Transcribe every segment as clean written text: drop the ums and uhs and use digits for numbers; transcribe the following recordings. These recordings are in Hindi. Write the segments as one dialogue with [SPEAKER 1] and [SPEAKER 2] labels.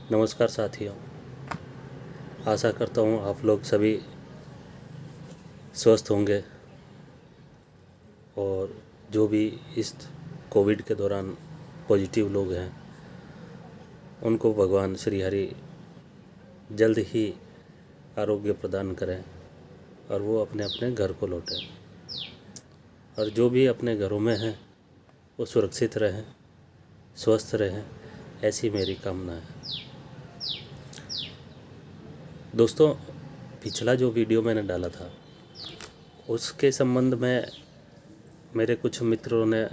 [SPEAKER 1] नमस्कार साथियों। आशा करता हूँ आप लोग सभी स्वस्थ होंगे और जो भी इस कोविड के दौरान पॉजिटिव लोग हैं उनको भगवान श्री हरि जल्द ही आरोग्य प्रदान करें और वो अपने अपने घर को लौटें। और जो भी अपने घरों में हैं वो सुरक्षित रहें, स्वस्थ रहें, ऐसी मेरी कामना है। दोस्तों, पिछला जो वीडियो मैंने डाला था उसके संबंध में मेरे कुछ मित्रों ने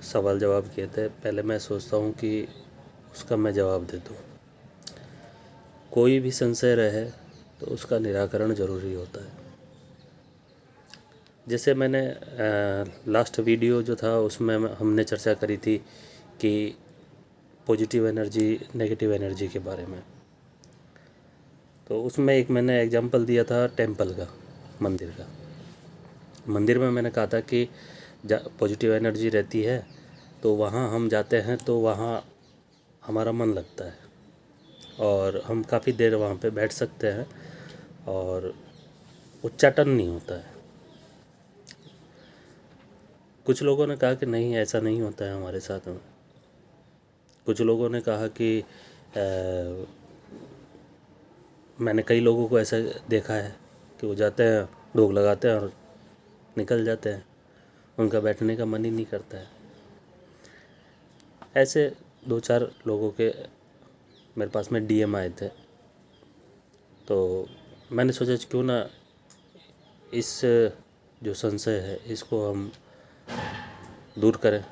[SPEAKER 1] सवाल जवाब किए थे। पहले मैं सोचता हूँ कि उसका मैं जवाब दे दूँ। कोई भी संशय रहे तो उसका निराकरण ज़रूरी होता है। जैसे मैंने लास्ट वीडियो जो था उसमें हमने चर्चा करी थी कि पॉजिटिव एनर्जी, नेगेटिव एनर्जी के बारे में। तो उसमें एक मैंने एग्जांपल दिया था टेंपल का, मंदिर का। मंदिर में मैंने कहा था कि पॉजिटिव एनर्जी रहती है तो वहाँ हम जाते हैं तो वहाँ हमारा मन लगता है और हम काफ़ी देर वहाँ पे बैठ सकते हैं और उच्चाटन नहीं होता है। कुछ लोगों ने कहा कि नहीं, ऐसा नहीं होता है हमारे साथ में। कुछ लोगों ने कहा कि मैंने कई लोगों को ऐसा देखा है कि वो जाते हैं, ढोक लगाते हैं और निकल जाते हैं, उनका बैठने का मन ही नहीं करता है। ऐसे 2-4 लोगों के मेरे पास में डीएम आए थे। तो मैंने सोचा क्यों ना इस जो संशय है इसको हम दूर करें।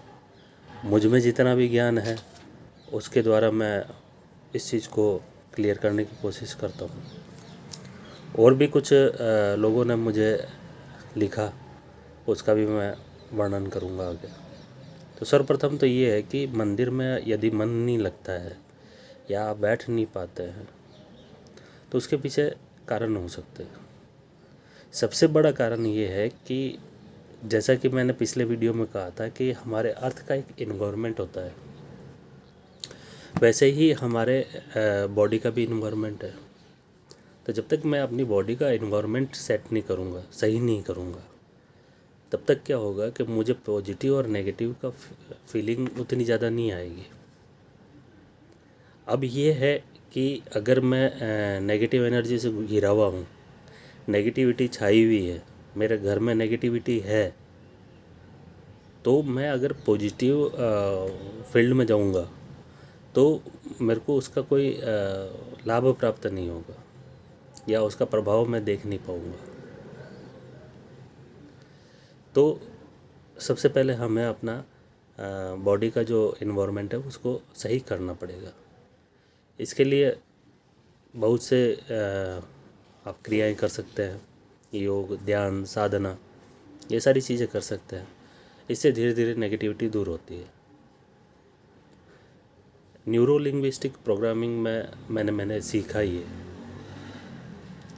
[SPEAKER 1] मुझ में जितना भी ज्ञान है उसके द्वारा मैं इस चीज़ को क्लियर करने की कोशिश करता हूँ। और भी कुछ लोगों ने मुझे लिखा, उसका भी मैं वर्णन करूँगा आगे। तो सर्वप्रथम तो ये है कि मंदिर में यदि मन नहीं लगता है या आप बैठ नहीं पाते हैं तो उसके पीछे कारण हो सकते हैं। सबसे बड़ा कारण ये है कि जैसा कि मैंने पिछले वीडियो में कहा था कि हमारे अर्थ का एक इन्वायरमेंट होता है, वैसे ही हमारे बॉडी का भी इन्वायरमेंट है। तो जब तक मैं अपनी बॉडी का इन्वायरमेंट सेट नहीं करूँगा, सही नहीं करूँगा, तब तक क्या होगा कि मुझे पॉजिटिव और नेगेटिव का फीलिंग उतनी ज़्यादा नहीं आएगी। अब ये है कि अगर मैं नेगेटिव एनर्जी से घिरा हुआ हूँ, नेगेटिविटी छाई हुई है, मेरे घर में नेगेटिविटी है, तो मैं अगर पॉजिटिव फील्ड में जाऊँगा तो मेरे को उसका कोई लाभ प्राप्त नहीं होगा या उसका प्रभाव मैं देख नहीं पाऊँगा। तो सबसे पहले हमें अपना बॉडी का जो इन्वायरमेंट है उसको सही करना पड़ेगा। इसके लिए बहुत से आप क्रियाएं कर सकते हैं, योग, ध्यान, साधना, ये सारी चीज़ें कर सकते हैं। इससे धीरे धीरे नेगेटिविटी दूर होती है। न्यूरो लिंग्विस्टिक प्रोग्रामिंग में मैंने सीखा ये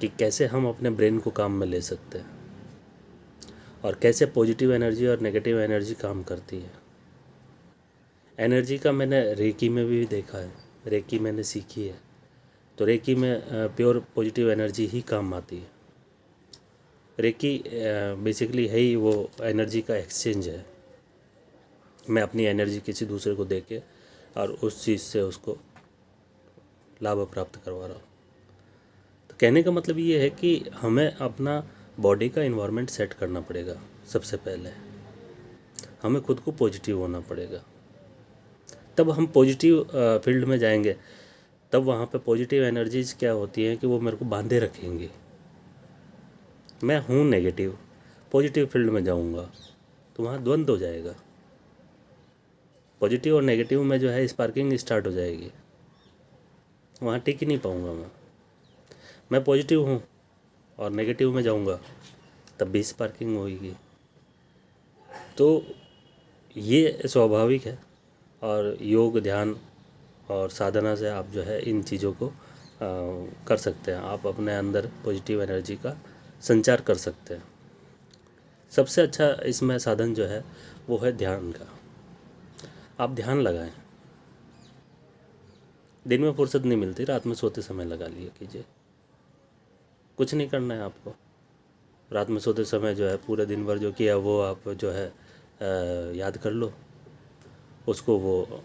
[SPEAKER 1] कि कैसे हम अपने ब्रेन को काम में ले सकते हैं और कैसे पॉजिटिव एनर्जी और नेगेटिव एनर्जी काम करती है। एनर्जी का मैंने रेकी में भी देखा है, रेकी मैंने सीखी है। तो रेकी में प्योर पॉजिटिव एनर्जी ही काम आती है। रेकी बेसिकली है ही वो एनर्जी का एक्सचेंज है। मैं अपनी एनर्जी किसी दूसरे को दे के और उस चीज़ से उसको लाभ प्राप्त करवा रहा हूँ। तो कहने का मतलब ये है कि हमें अपना बॉडी का इन्वायरमेंट सेट करना पड़ेगा। सबसे पहले हमें खुद को पॉजिटिव होना पड़ेगा, तब हम पॉजिटिव फील्ड में जाएंगे। तब वहाँ पे पॉजिटिव एनर्जीज क्या होती हैं कि वो मेरे को बांधे रखेंगे। मैं हूँ नेगेटिव, पॉजिटिव फील्ड में जाऊँगा तो वहाँ द्वंद्व हो जाएगा। पॉजिटिव और नेगेटिव में जो है स्पार्किंग स्टार्ट हो जाएगी, वहाँ टिक ही नहीं पाऊँगा मैं पॉजिटिव हूँ और नेगेटिव में जाऊँगा तब भी स्पार्किंग होगी। तो ये स्वाभाविक है और योग, ध्यान और साधना से आप जो है इन चीज़ों को कर सकते हैं। आप अपने अंदर पॉजिटिव एनर्जी का संचार कर सकते हैं। सबसे अच्छा इसमें साधन जो है वो है ध्यान का। आप ध्यान लगाएं। दिन में फुर्सत नहीं मिलती, रात में सोते समय लगा लिया कीजिए। कुछ नहीं करना है आपको, रात में सोते समय जो है पूरे दिन भर जो किया वो आप जो है याद कर लो, उसको वो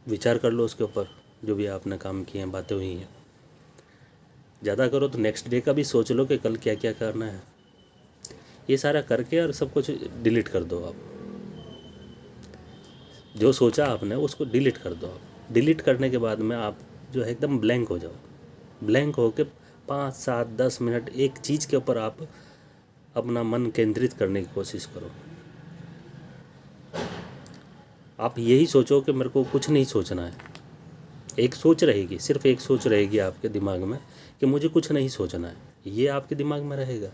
[SPEAKER 1] विचार कर लो उसके ऊपर, जो भी आपने काम किए हैं, बातें हुई हैं। ज़्यादा करो तो नेक्स्ट डे का भी सोच लो कि कल क्या क्या करना है। ये सारा करके और सब कुछ डिलीट कर दो आप। जो सोचा आपने उसको डिलीट कर दो आप। डिलीट करने के बाद में आप जो है एकदम ब्लैंक हो जाओ। ब्लैंक हो के 5, 7, 10 मिनट एक चीज़ के ऊपर आप अपना मन केंद्रित करने की कोशिश करो। आप यही सोचो कि मेरे को कुछ नहीं सोचना है। एक सोच रहेगी, सिर्फ एक सोच रहेगी आपके दिमाग में कि मुझे कुछ नहीं सोचना है, ये आपके दिमाग में रहेगा,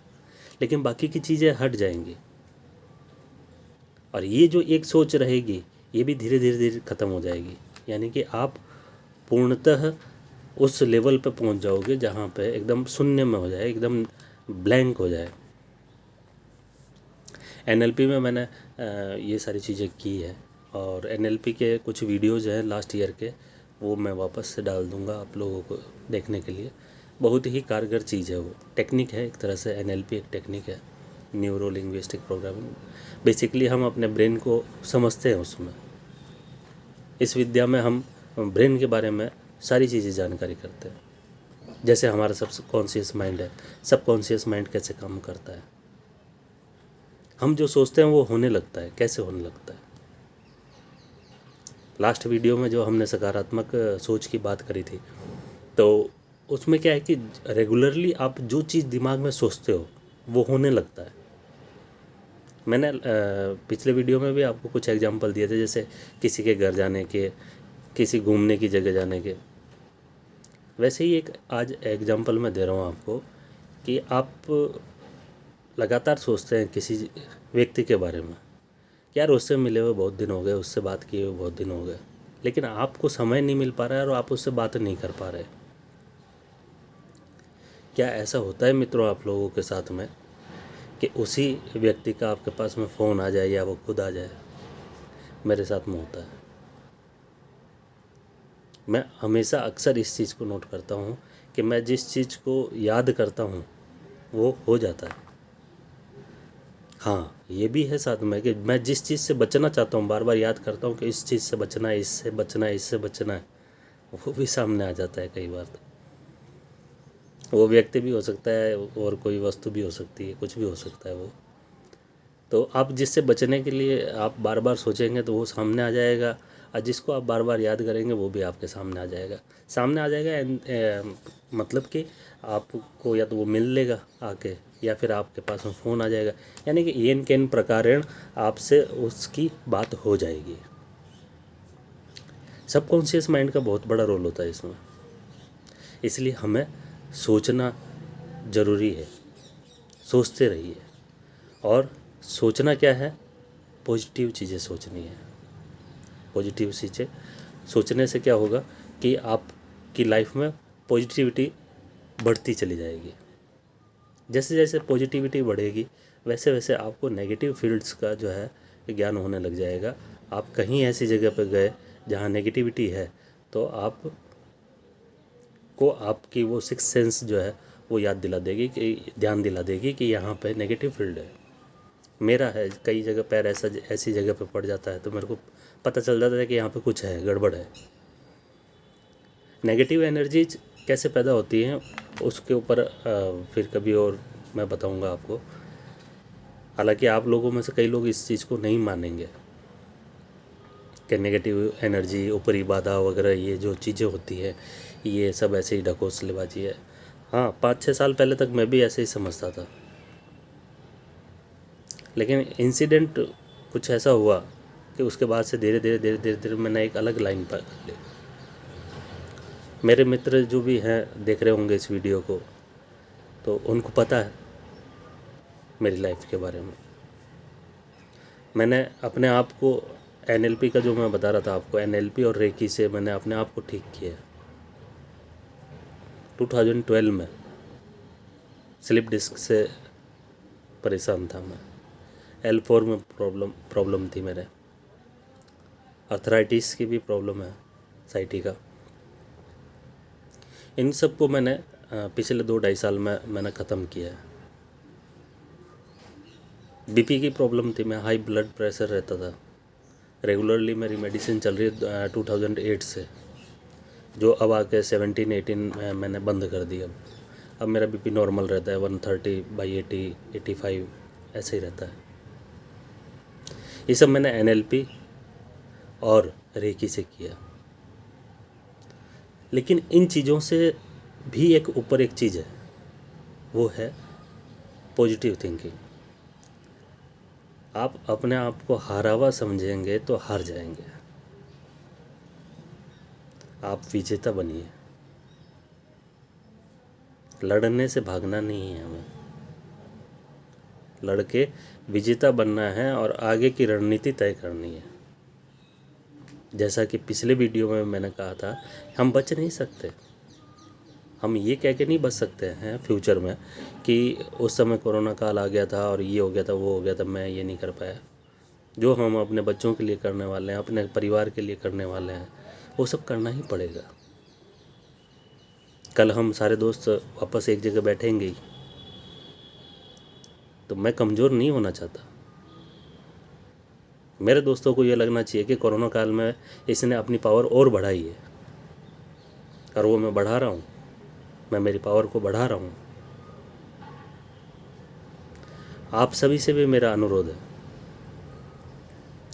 [SPEAKER 1] लेकिन बाकी की चीज़ें हट जाएंगी। और ये जो एक सोच रहेगी ये भी धीरे धीरे धीरे ख़त्म हो जाएगी। यानी कि आप पूर्णतः उस लेवल पे पहुंच जाओगे जहाँ पे एकदम शून्य में हो जाए, एकदम ब्लैंक हो जाए। एनएलपी में मैंने ये सारी चीज़ें की है, और एनएलपी के कुछ वीडियोज़ हैं लास्ट ईयर के, वो मैं वापस से डाल दूँगा आप लोगों को देखने के लिए। बहुत ही कारगर चीज़ है, वो टेक्निक है एक तरह से। एनएलपी एक टेक्निक है, न्यूरो लिंग्विस्टिक प्रोग्रामिंग। बेसिकली हम अपने ब्रेन को समझते हैं उसमें। इस विद्या में हम ब्रेन के बारे में सारी चीज़ें जानकारी करते हैं। जैसे हमारा सब कॉन्शियस माइंड है, सब कॉन्शियस माइंड कैसे काम करता है, हम जो सोचते हैं वो होने लगता है, कैसे होने लगता है। लास्ट वीडियो में जो हमने सकारात्मक सोच की बात करी थी, तो उसमें क्या है कि रेगुलरली आप जो चीज़ दिमाग में सोचते हो वो होने लगता है। मैंने पिछले वीडियो में भी आपको कुछ एग्जांपल दिए थे, जैसे किसी के घर जाने के, किसी घूमने की जगह जाने के। वैसे ही एक आज एग्जांपल मैं दे रहा हूँ आपको कि आप लगातार सोचते हैं किसी व्यक्ति के बारे में, यार उससे मिले हुए बहुत दिन हो गए, उससे बात किए हुए बहुत दिन हो गए, लेकिन आपको समय नहीं मिल पा रहा है और आप उससे बात नहीं कर पा रहे। क्या ऐसा होता है मित्रों आप लोगों के साथ में कि उसी व्यक्ति का आपके पास में फ़ोन आ जाए या वो खुद आ जाए? मेरे साथ में होता है। मैं हमेशा अक्सर इस चीज़ को नोट करता हूँ कि मैं जिस चीज़ को याद करता हूँ वो हो जाता है। हाँ, ये भी है साथ में कि मैं जिस चीज़ से बचना चाहता हूँ, बार बार याद करता हूँ कि इस चीज़ से बचना है, इससे बचना है, इससे बचना है, वो भी सामने आ जाता है कई बार। तो वो व्यक्ति भी हो सकता है और कोई वस्तु भी हो सकती है, कुछ भी हो सकता है वो। तो आप जिससे बचने के लिए आप बार बार सोचेंगे तो वो सामने आ जाएगा, और जिसको आप बार बार याद करेंगे वो भी आपके सामने आ जाएगा। सामने आ जाएगा मतलब कि आपको या तो वो मिल लेगा आके, या फिर आपके पास में फ़ोन आ जाएगा। यानी कि एन केन प्रकारेण आपसे उसकी बात हो जाएगी। सबकॉन्शियस माइंड का बहुत बड़ा रोल होता है इसमें, इसलिए हमें सोचना ज़रूरी है। सोचते रहिए। और सोचना क्या है? पॉजिटिव चीज़ें सोचनी है। पॉजिटिव चीज़ें सोचने से क्या होगा कि आपकी लाइफ में पॉजिटिविटी बढ़ती चली जाएगी। जैसे जैसे पॉजिटिविटी बढ़ेगी वैसे वैसे आपको नेगेटिव फील्ड्स का जो है ज्ञान होने लग जाएगा। आप कहीं ऐसी जगह पर गए जहाँ नेगेटिविटी है तो आपको आपकी वो सिक्स सेंस जो है वो याद दिला देगी, कि ध्यान दिला देगी कि यहाँ पे नेगेटिव फील्ड है। मेरा है, कई जगह पैर ऐसी जगह पे पड़ जाता है तो मेरे को पता चल जाता है कि यहाँ पे कुछ है, गड़बड़ है। नेगेटिव एनर्जीज कैसे पैदा होती हैं उसके ऊपर फिर कभी और मैं बताऊंगा आपको। हालांकि आप लोगों में से कई लोग इस चीज़ को नहीं मानेंगे कि नेगेटिव एनर्जी, ऊपरी बाधा वगैरह ये जो चीज़ें होती है ये सब ऐसे ही ढकोसलेबाजी है। हाँ, 5-6 साल पहले तक मैं भी ऐसे ही समझता था, लेकिन इंसिडेंट कुछ ऐसा हुआ कि उसके बाद से धीरे धीरे धीरे धीरे धीरे मैंने एक अलग लाइन पर ली। मेरे मित्र जो भी हैं देख रहे होंगे इस वीडियो को, तो उनको पता है मेरी लाइफ के बारे में। मैंने अपने आप को एनएलपी का जो मैं बता रहा था आपको, एनएलपी और रेकी से मैंने अपने आप को ठीक किया। 2012 में स्लिप डिस्क से परेशान था मैं। L4 में प्रॉब्लम थी मेरे। अर्थराइटिस की भी प्रॉब्लम है, साइटी का। इन सब को मैंने पिछले 2-2.5 साल में मैंने ख़त्म किया है। बीपी की प्रॉब्लम थी, मैं हाई ब्लड प्रेशर रहता था, रेगुलरली मेरी मेडिसिन चल रही है 2008 से, जो अब आके 17-18 में मैंने बंद कर दी। अब मेरा बीपी नॉर्मल रहता है, 130/80, 85 ऐसे ही रहता है। ये सब मैंने NLP और रेकी से किया। लेकिन इन चीज़ों से भी एक ऊपर एक चीज़ है, वो है पॉजिटिव थिंकिंग। आप अपने आप को हारा हुआ समझेंगे तो हार जाएंगे। आप विजेता बनिए। लड़ने से भागना नहीं है हमें, लड़के विजेता बनना है और आगे की रणनीति तय करनी है। जैसा कि पिछले वीडियो में मैंने कहा था, हम बच नहीं सकते। हम ये कह के नहीं बच सकते हैं फ्यूचर में कि उस समय कोरोना काल आ गया था और ये हो गया था, वो हो गया था, मैं ये नहीं कर पाया। जो हम अपने बच्चों के लिए करने वाले हैं, अपने परिवार के लिए करने वाले हैं, वो सब करना ही पड़ेगा। कल हम सारे दोस्त वापस एक जगह बैठेंगे ही, तो मैं कमज़ोर नहीं होना चाहता। मेरे दोस्तों को ये लगना चाहिए कि कोरोना काल में इसने अपनी पावर और बढ़ाई है, और वो मैं बढ़ा रहा हूँ, मैं मेरी पावर को बढ़ा रहा हूँ। आप सभी से भी मेरा अनुरोध है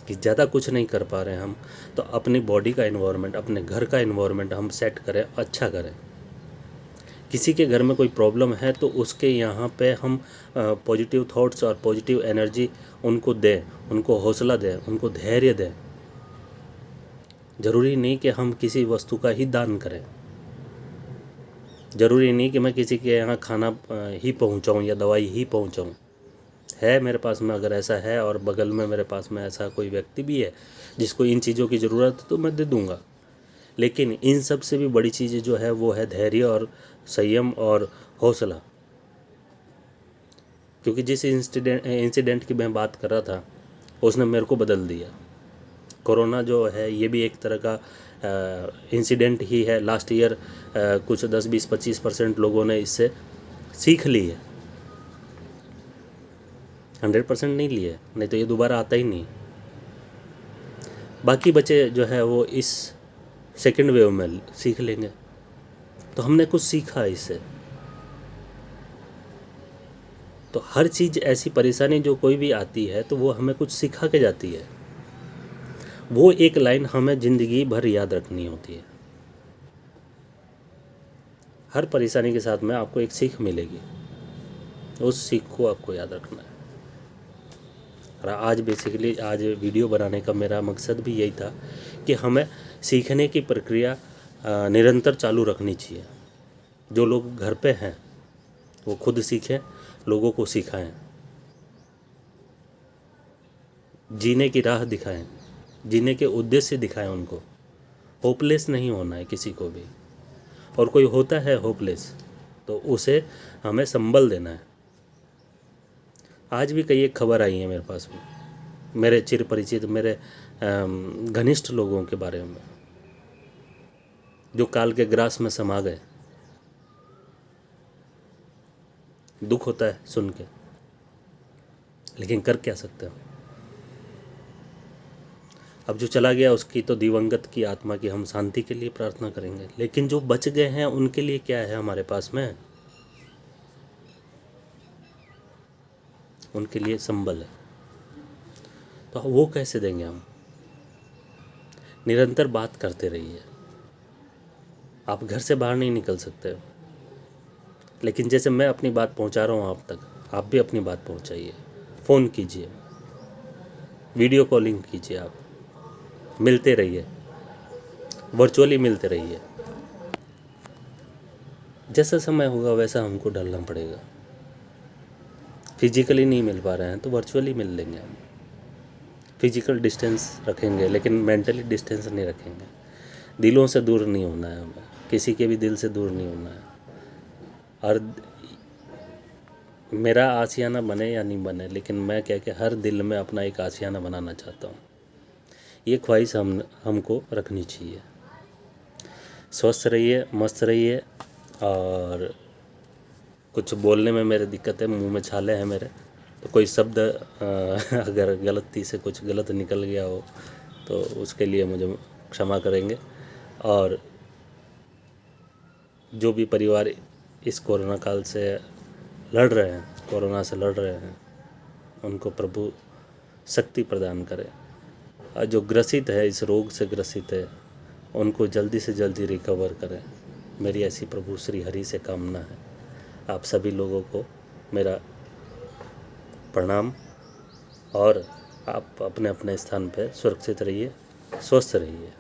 [SPEAKER 1] कि ज़्यादा कुछ नहीं कर पा रहे हैं हम, तो अपनी बॉडी का इन्वायरमेंट, अपने घर का इन्वायरमेंट हम सेट करें, अच्छा करें। किसी के घर में कोई प्रॉब्लम है तो उसके यहाँ पे हम पॉजिटिव थॉट्स और पॉजिटिव एनर्जी उनको दें, उनको हौसला दें, उनको धैर्य दें। ज़रूरी नहीं कि हम किसी वस्तु का ही दान करें, ज़रूरी नहीं कि मैं किसी के यहाँ खाना ही पहुँचाऊँ या दवाई ही पहुँचाऊँ। है मेरे पास में अगर ऐसा है और बगल में मेरे पास में ऐसा कोई व्यक्ति भी है जिसको इन चीज़ों की ज़रूरत है, तो मैं दे दूँगा। लेकिन इन सब से भी बड़ी चीज़ें जो है वो है धैर्य और संयम और हौसला। क्योंकि जिस इंसिडेंट की मैं बात कर रहा था, उसने मेरे को बदल दिया। कोरोना जो है ये भी एक तरह का इंसिडेंट ही है। लास्ट ईयर कुछ 10-20-25% लोगों ने इससे सीख ली है, 100% नहीं ली है, नहीं तो ये दोबारा आता ही नहीं। बाकी बच्चे जो है वो इस सेकेंड वेव में सीख लेंगे। तो हमने कुछ सीखा इससे। तो हर चीज़, ऐसी परेशानी जो कोई भी आती है तो वो हमें कुछ सिखा के जाती है। वो एक लाइन हमें ज़िंदगी भर याद रखनी होती है। हर परेशानी के साथ में आपको एक सीख मिलेगी, उस सीख को आपको याद रखना है। और आज बेसिकली आज वीडियो बनाने का मेरा मकसद भी यही था कि हमें सीखने की प्रक्रिया निरंतर चालू रखनी चाहिए। जो लोग घर पे हैं वो खुद सीखें, लोगों को सिखाएं, जीने की राह दिखाएं, जीने के उद्देश्य दिखाएं उनको। होपलेस नहीं होना है किसी को भी, और कोई होता है होपलेस तो उसे हमें संबल देना है। आज भी कई एक खबर आई है मेरे पास में, मेरे चिर परिचित, मेरे घनिष्ठ लोगों के बारे में, जो काल के ग्रास में समा गए। दुख होता है सुन के, लेकिन कर क्या सकते हैं। अब जो चला गया उसकी तो दिवंगत की आत्मा की हम शांति के लिए प्रार्थना करेंगे, लेकिन जो बच गए हैं उनके लिए क्या है हमारे पास में? उनके लिए संबल है, तो वो कैसे देंगे हम? निरंतर बात करते रहिए। आप घर से बाहर नहीं निकल सकते, लेकिन जैसे मैं अपनी बात पहुंचा रहा हूं आप तक, आप भी अपनी बात पहुंचाइए। फ़ोन कीजिए, वीडियो कॉलिंग कीजिए, आप मिलते रहिए, वर्चुअली मिलते रहिए। जैसा समय होगा वैसा हमको ढलना पड़ेगा। फिजिकली नहीं मिल पा रहे हैं तो वर्चुअली मिल लेंगे हम। फिजिकल डिस्टेंस रखेंगे लेकिन मेंटली डिस्टेंस नहीं रखेंगे। दिलों से दूर नहीं होना है हमें, किसी के भी दिल से दूर नहीं होना है। और मेरा आशियाना बने या नहीं बने, लेकिन मैं कह के हर दिल में अपना एक आशियाना बनाना चाहता हूँ। ये ख्वाहिश हमको रखनी चाहिए। स्वस्थ रहिए, मस्त रहिए, और कुछ बोलने में मेरे दिक्कत है, मुंह में छाले हैं मेरे, तो कोई शब्द अगर गलती से कुछ गलत निकल गया हो तो उसके लिए मुझे क्षमा करेंगे। और जो भी परिवार इस कोरोना काल से लड़ रहे हैं, कोरोना से लड़ रहे हैं, उनको प्रभु शक्ति प्रदान करे। और जो ग्रसित है, इस रोग से ग्रसित है, उनको जल्दी से जल्दी रिकवर करें। मेरी ऐसी प्रभु श्री हरि से कामना है। आप सभी लोगों को मेरा प्रणाम, और आप अपने अपने स्थान पर सुरक्षित रहिए, स्वस्थ रहिए।